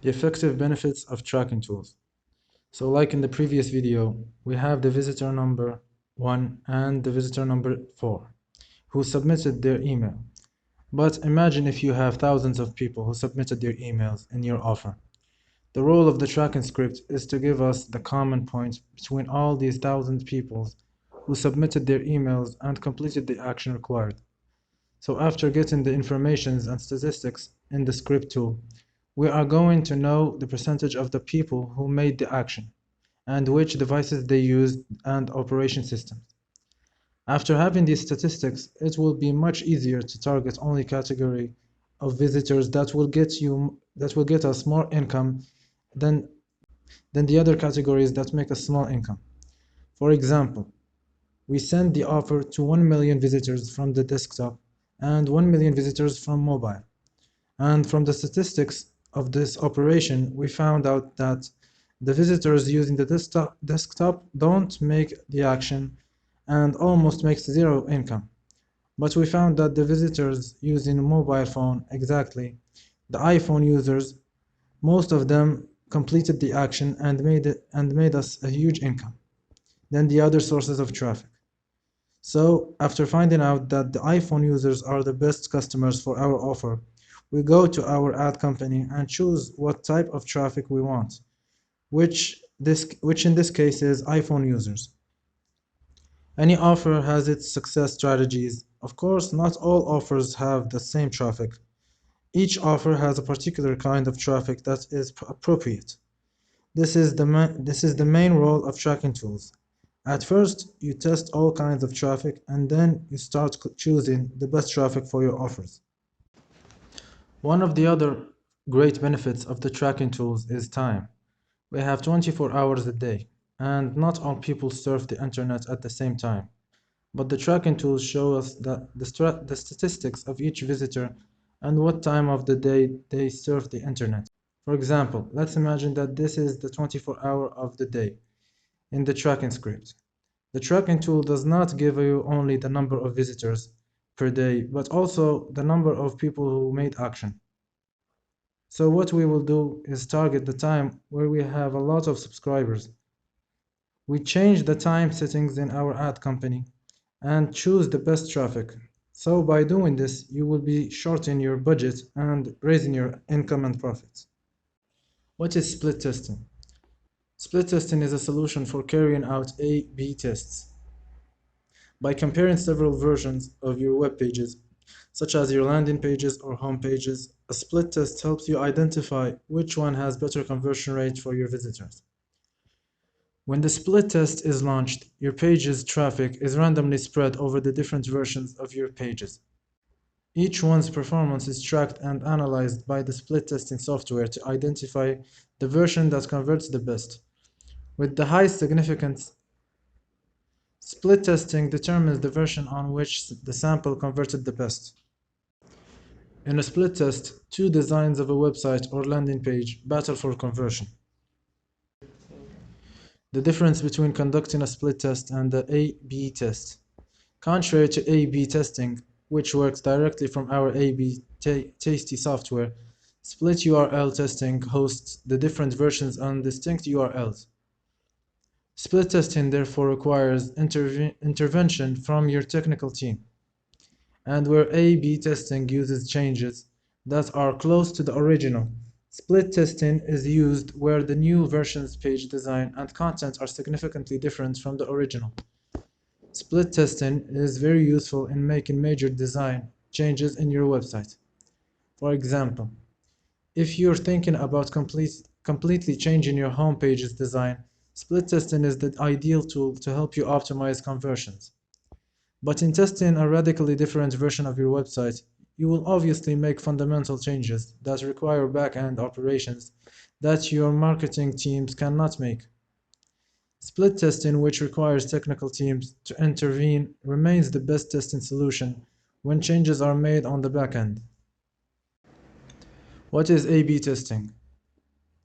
The effective benefits of tracking tools. So like in the previous video, we have the visitor number 1 and the visitor number 4 who submitted their email. But imagine if you have thousands of people who submitted their emails in your offer. The role of the tracking script is to give us the common points between all these thousand people who submitted their emails and completed the action required. So after getting the informations and statistics in the script tool, we are going to know the percentage of the people who made the action and which devices they used and operation systems. After having these statistics, it will be much easier to target only category of visitors that will get us more income than the other categories that make a small income. For example, we send the offer to 1 million visitors from the desktop and 1 million visitors from mobile. And from the statistics of this operation, we found out that the visitors using the desktop don't make the action and almost makes zero income. But we found that the visitors using a mobile phone, exactly, the iPhone users, most of them completed the action and made us a huge income than the other sources of traffic. So, after finding out that the iPhone users are the best customers for our offer, we go to our ad company and choose what type of traffic we want, which in this case is iPhone users. Any offer has its success strategies. Of course, not all offers have the same traffic. Each offer has a particular kind of traffic that is appropriate. This is the main role of tracking tools. At first, you test all kinds of traffic and then you start choosing the best traffic for your offers. One of the other great benefits of the tracking tools is time. We have 24 hours a day, and not all people surf the internet at the same time. But the tracking tools show us that the statistics of each visitor and what time of the day they surf the internet. For example, let's imagine that this is the 24-hour of the day in the tracking script. The tracking tool does not give you only the number of visitors per day, but also the number of people who made action. So what we will do is target the time where we have a lot of subscribers. We change the time settings in our ad company and choose the best traffic. So by doing this, you will be shortening your budget and raising your income and profits. What is split testing? Split testing is a solution for carrying out A/B tests. By comparing several versions of your web pages, such as your landing pages or home pages, a split test helps you identify which one has better conversion rate for your visitors. When the split test is launched, your page's traffic is randomly spread over the different versions of your pages. Each one's performance is tracked and analyzed by the split testing software to identify the version that converts the best. With the highest significance, split testing determines the version on which the sample converted the best. In a split test, two designs of a website or landing page battle for conversion. The difference between conducting a split test and the A/B test. Contrary to A/B testing, which works directly from our A/B tasty software, split URL testing hosts the different versions on distinct URLs. Split testing therefore requires intervention from your technical team. And where A/B testing uses changes that are close to the original, split testing is used where the new version's page design and content are significantly different from the original. Split testing is very useful in making major design changes in your website. For example, if you're thinking about completely changing your home page's design, split testing is the ideal tool to help you optimize conversions. But in testing a radically different version of your website, you will obviously make fundamental changes that require back-end operations that your marketing teams cannot make. Split testing, which requires technical teams to intervene, remains the best testing solution when changes are made on the back end. What is A/B testing?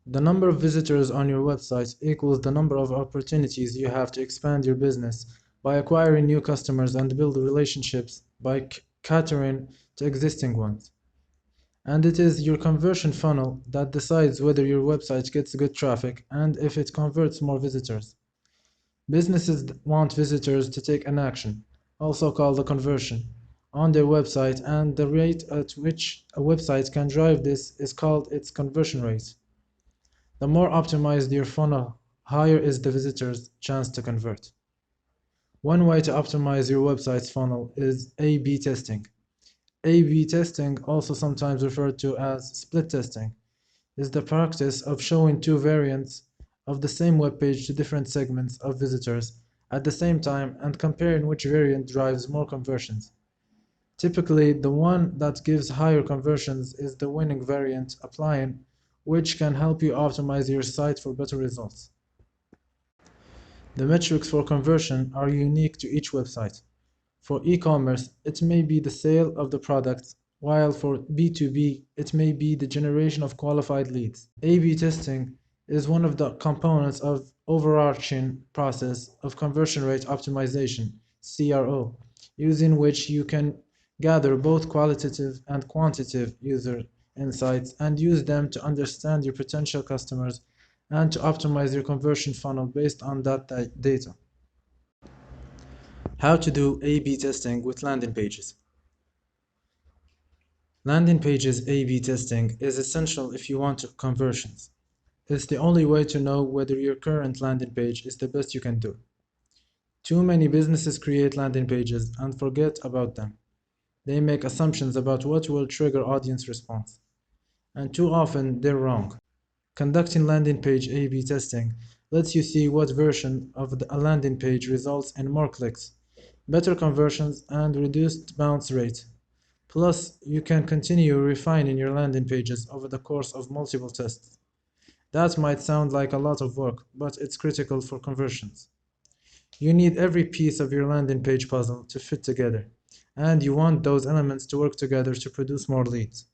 The number of visitors on your website equals the number of opportunities you have to expand your business by acquiring new customers and build relationships by catering to existing ones. And it is your conversion funnel that decides whether your website gets good traffic and if it converts more visitors. Businesses want visitors to take an action, also called a conversion, on their website, and the rate at which a website can drive this is called its conversion rate. The more optimized your funnel, higher is the visitor's chance to convert. One way to optimize your website's funnel is A/B testing. A/B testing, also sometimes referred to as split testing, is the practice of showing two variants of the same web page to different segments of visitors at the same time and comparing which variant drives more conversions. Typically, the one that gives higher conversions is the winning variant applying, which can help you optimize your site for better results. The metrics for conversion are unique to each website. For e-commerce, it may be the sale of the product, while for B2B, it may be the generation of qualified leads. A/B testing is one of the components of overarching process of conversion rate optimization, CRO, using which you can gather both qualitative and quantitative user insights and use them to understand your potential customers and to optimize your conversion funnel based on that data. How to do A/B testing with landing pages. Landing pages A/B testing is essential if you want conversions. It's the only way to know whether your current landing page is the best you can do. Too many businesses create landing pages and forget about them. They make assumptions about what will trigger audience response. And too often, they're wrong. Conducting landing page A/B testing lets you see what version of a landing page results in more clicks, better conversions, and reduced bounce rate. Plus, you can continue refining your landing pages over the course of multiple tests. That might sound like a lot of work, but it's critical for conversions. You need every piece of your landing page puzzle to fit together, and you want those elements to work together to produce more leads.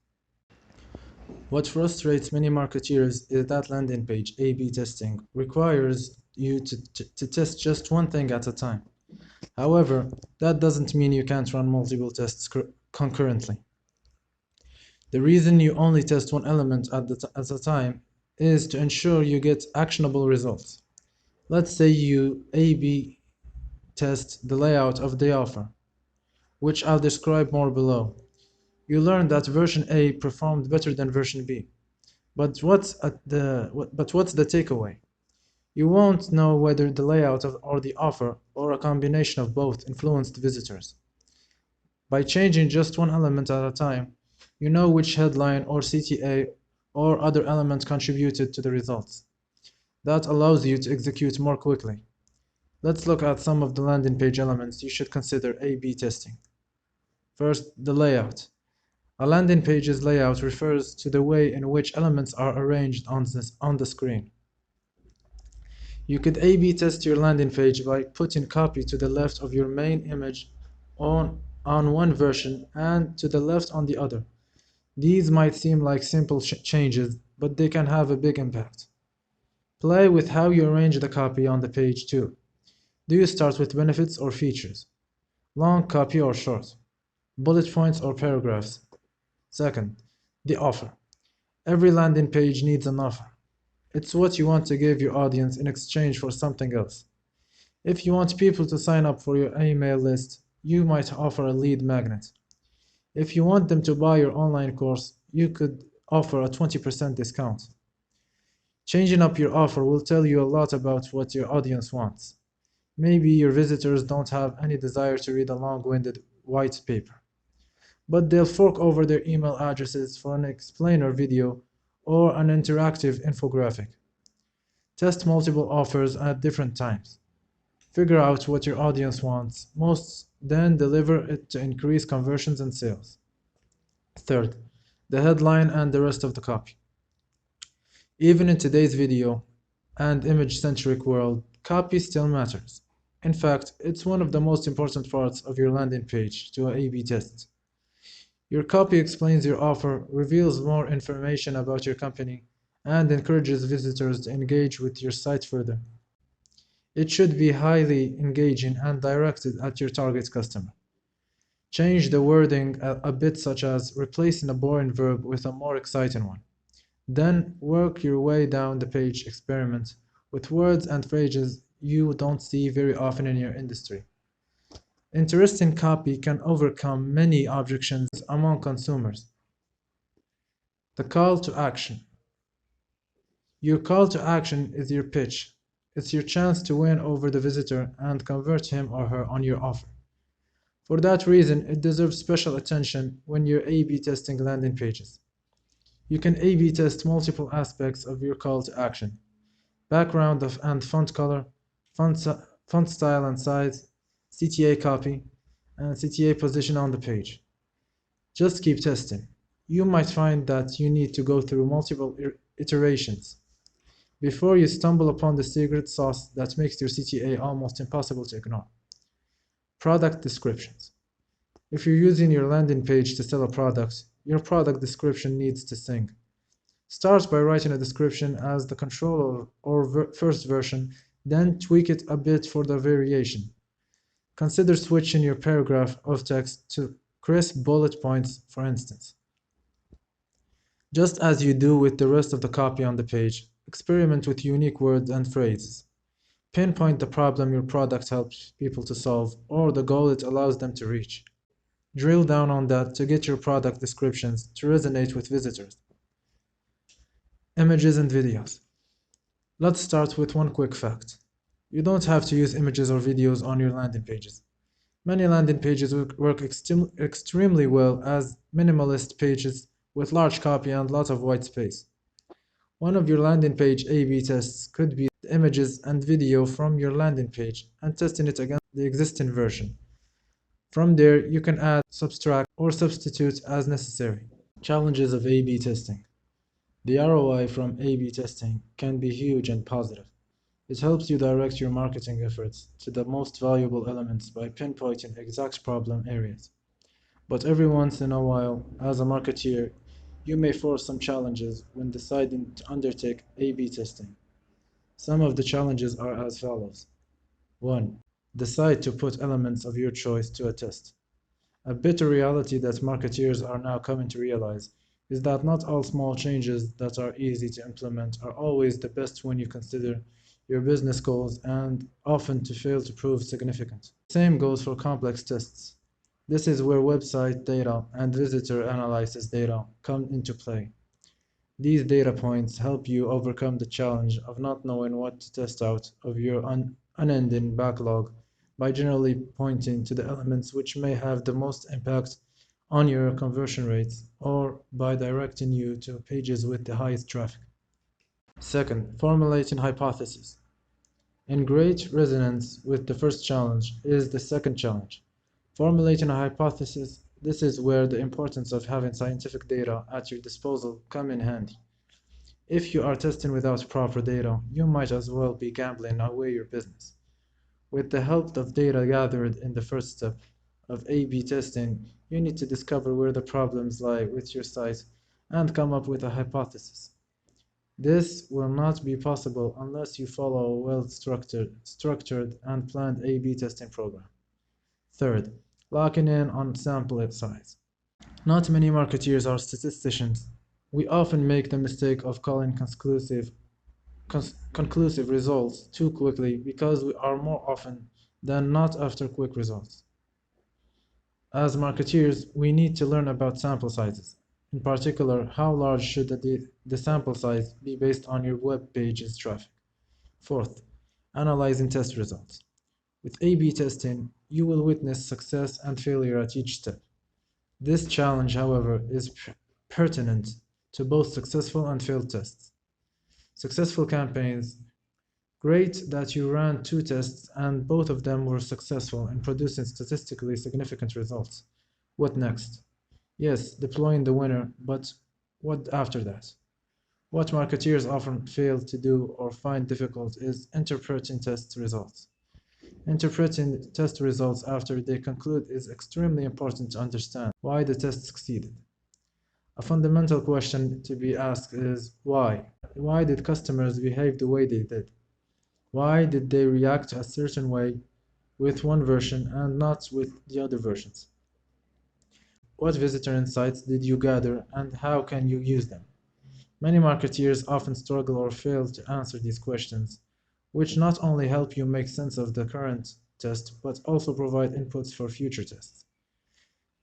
What frustrates many marketeers is that landing page A/B testing requires you to test just one thing at a time. However, that doesn't mean you can't run multiple tests concurrently. The reason you only test one element at a time is to ensure you get actionable results. Let's say you A/B test the layout of the offer, which I'll describe more below. You learn that version A performed better than version B. But what's the takeaway? You won't know whether the layout or the offer or a combination of both influenced visitors. By changing just one element at a time, you know which headline or CTA or other element contributed to the results. That allows you to execute more quickly. Let's look at some of the landing page elements you should consider A/B testing. First, the layout. A landing page's layout refers to the way in which elements are arranged on the screen. You could A/B test your landing page by putting copy to the left of your main image on one version and to the left on the other. These might seem like simple changes, but they can have a big impact. Play with how you arrange the copy on the page too. Do you start with benefits or features? Long copy or short? Bullet points or paragraphs? Second, the offer. Every landing page needs an offer. It's what you want to give your audience in exchange for something else. If you want people to sign up for your email list, you might offer a lead magnet. If you want them to buy your online course, you could offer a 20% discount. Changing up your offer will tell you a lot about what your audience wants. Maybe your visitors don't have any desire to read a long-winded white paper, but they'll fork over their email addresses for an explainer video or an interactive infographic. Test multiple offers at different times. Figure out what your audience wants most, then deliver it to increase conversions and sales. Third, the headline and the rest of the copy. Even in today's video and image-centric world, copy still matters. In fact, it's one of the most important parts of your landing page to A/B test. Your copy explains your offer, reveals more information about your company, and encourages visitors to engage with your site further. It should be highly engaging and directed at your target customer. Change the wording a bit, such as replacing a boring verb with a more exciting one. Then work your way down the page. Experiment with words and phrases you don't see very often in your industry. Interesting copy can overcome many objections among consumers. The call to action. Your call to action is your pitch. It's your chance to win over the visitor and convert him or her on your offer. For that reason, it deserves special attention when you're A/B testing landing pages. You can A/B test multiple aspects of your call to action: background and font color, font style and size, CTA copy, and CTA position on the page. Just keep testing. You might find that you need to go through multiple iterations before you stumble upon the secret sauce that makes your CTA almost impossible to ignore. Product descriptions. If you're using your landing page to sell a product, your product description needs to sing. Start by writing a description as the control or first version, then tweak it a bit for the variation. Consider switching your paragraph of text to crisp bullet points, for instance. Just as you do with the rest of the copy on the page, experiment with unique words and phrases. Pinpoint the problem your product helps people to solve or the goal it allows them to reach. Drill down on that to get your product descriptions to resonate with visitors. Images and videos. Let's start with one quick fact. You don't have to use images or videos on your landing pages. Many landing pages work extremely well as minimalist pages with large copy and lots of white space. One of your landing page A/B tests could be the images and video from your landing page and testing it against the existing version. From there, you can add, subtract, or substitute as necessary. Challenges of A/B testing. The ROI from A/B testing can be huge and positive. It helps you direct your marketing efforts to the most valuable elements by pinpointing exact problem areas. But every once in a while, as a marketeer, you may face some challenges when deciding to undertake A/B testing. Some of the challenges are as follows. 1. Decide to put elements of your choice to a test. A bitter reality that marketeers are now coming to realize is that not all small changes that are easy to implement are always the best when you consider your business goals and often to fail to prove significant. Same goes for complex tests. This is where website data and visitor analysis data come into play. These data points help you overcome the challenge of not knowing what to test out of your unending backlog by generally pointing to the elements which may have the most impact on your conversion rates or by directing you to pages with the highest traffic. Second, formulating hypotheses. In great resonance with the first challenge is the second challenge. Formulating a hypothesis. This is where the importance of having scientific data at your disposal come in handy. If you are testing without proper data, you might as well be gambling away your business. With the help of data gathered in the first step of A/B testing, you need to discover where the problems lie with your site and come up with a hypothesis. This will not be possible unless you follow a well-structured and planned A/B testing program. Third, locking in on sample size. Not many marketeers are statisticians. We often make the mistake of calling conclusive results too quickly because we are more often than not after quick results. As marketeers, we need to learn about sample sizes. In particular, how large should the sample size be based on your web page's traffic? Fourth, analyzing test results. With A/B testing, you will witness success and failure at each step. This challenge, however, is pertinent to both successful and failed tests. Successful campaigns. Great that you ran 2 tests and both of them were successful in producing statistically significant results. What next? Yes, deploying the winner, but what after that? What marketeers often fail to do or find difficult is interpreting test results. Interpreting test results after they conclude is extremely important to understand why the test succeeded. A fundamental question to be asked is why? Why did customers behave the way they did? Why did they react a certain way with one version and not with the other versions? What visitor insights did you gather and how can you use them? Many marketeers often struggle or fail to answer these questions, which not only help you make sense of the current test, but also provide inputs for future tests.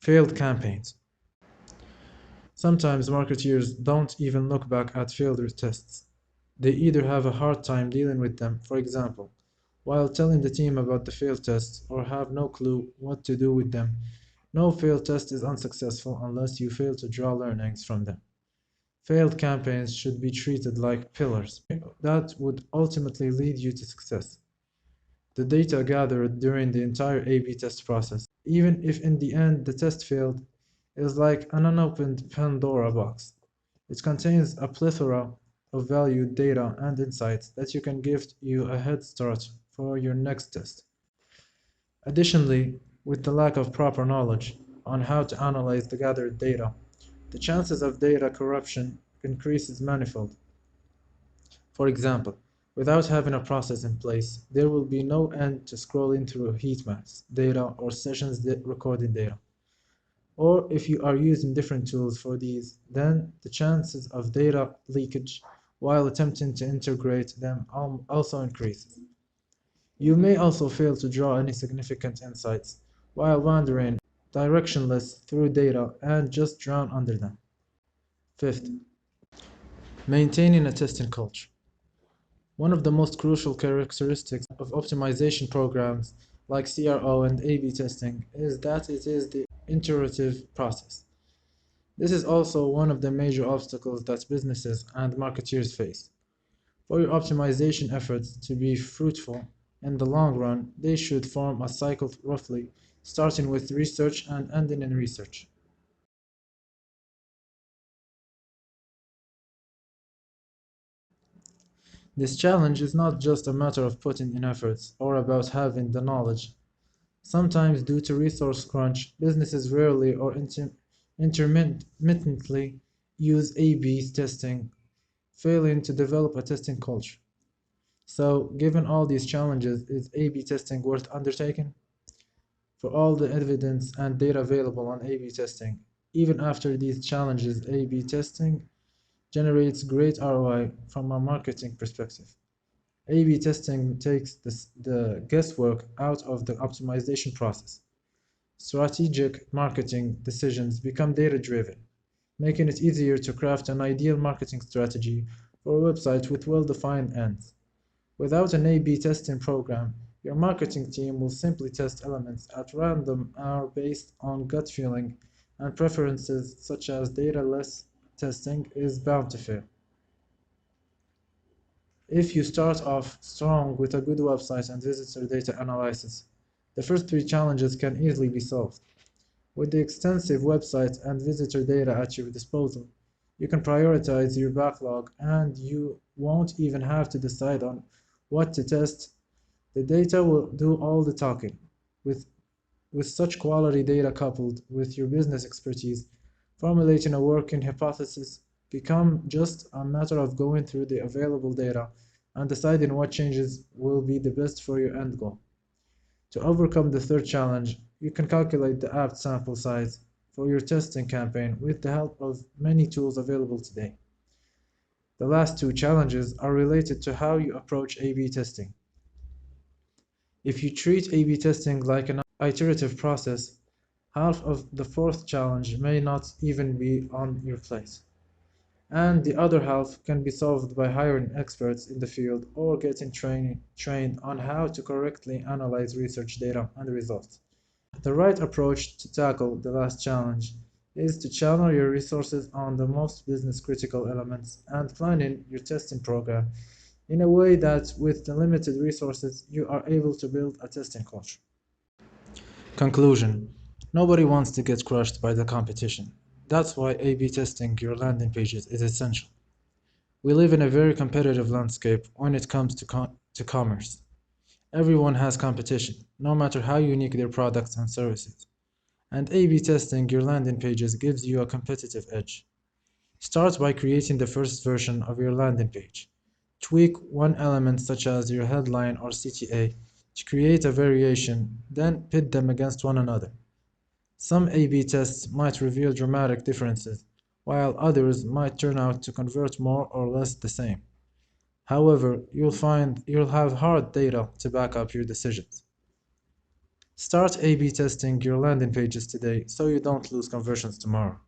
Failed campaigns. Sometimes marketeers don't even look back at failed tests. They either have a hard time dealing with them, for example, while telling the team about the failed tests, or have no clue what to do with them. No failed test is unsuccessful unless you fail to draw learnings from them. Failed campaigns should be treated like pillars that would ultimately lead you to success. The data gathered during the entire A/B test process, even if in the end the test failed, is like an unopened Pandora box. It contains a plethora of valued data and insights that you can give you a head start for your next test. Additionally, with the lack of proper knowledge on how to analyze the gathered data, the chances of data corruption increases manifold. For example, without having a process in place, there will be no end to scrolling through heat maps, data, or sessions recording data. Or if you are using different tools for these, then the chances of data leakage while attempting to integrate them also increases. You may also fail to draw any significant insights while wandering directionless through data and just drown under them. Fifth, maintaining a testing culture. One of the most crucial characteristics of optimization programs like CRO and A/B testing is that it is the iterative process. This is also one of the major obstacles that businesses and marketeers face. For your optimization efforts to be fruitful in the long run, they should form a cycle roughly starting with research and ending in research. This challenge is not just a matter of putting in efforts or about having the knowledge. Sometimes, due to resource crunch, businesses rarely or intermittently use A/B testing, failing to develop a testing culture. So, given all these challenges, is A/B testing worth undertaking? For all the evidence and data available on A/B testing, even after these challenges, A/B testing generates great ROI from a marketing perspective. A/B testing takes the guesswork out of the optimization process. Strategic marketing decisions become data-driven, making it easier to craft an ideal marketing strategy for a website with well-defined ends. Without an A/B testing program, your marketing team will simply test elements at random or based on gut feeling and preferences such as data-less testing is bound to fail. If you start off strong with a good website and visitor data analysis, the first three challenges can easily be solved. With the extensive website and visitor data at your disposal, you can prioritize your backlog and you won't even have to decide on what to test. The data will do all the talking. With, with such quality data coupled with your business expertise, formulating a working hypothesis become just a matter of going through the available data and deciding what changes will be the best for your end goal. To overcome the third challenge, you can calculate the apt sample size for your testing campaign with the help of many tools available today. The last two challenges are related to how you approach A/B testing. If you treat A/B testing like an iterative process, half of the fourth challenge may not even be on your plate, and the other half can be solved by hiring experts in the field or getting trained on how to correctly analyze research data and results. The right approach to tackle the last challenge is to channel your resources on the most business critical elements and planning your testing program in a way that with the limited resources you are able to build a testing culture. Conclusion. Nobody wants to get crushed by the competition. That's why A/B testing your landing pages is essential. We live in a very competitive landscape when it comes to commerce. Everyone has competition, no matter how unique their products and services. And A/B testing your landing pages gives you a competitive edge. Start by creating the first version of your landing page. Tweak one element such as your headline or CTA to create a variation, then pit them against one another. Some A/B tests might reveal dramatic differences, while others might turn out to convert more or less the same. However, you'll have hard data to back up your decisions. Start A/B testing your landing pages today so you don't lose conversions tomorrow.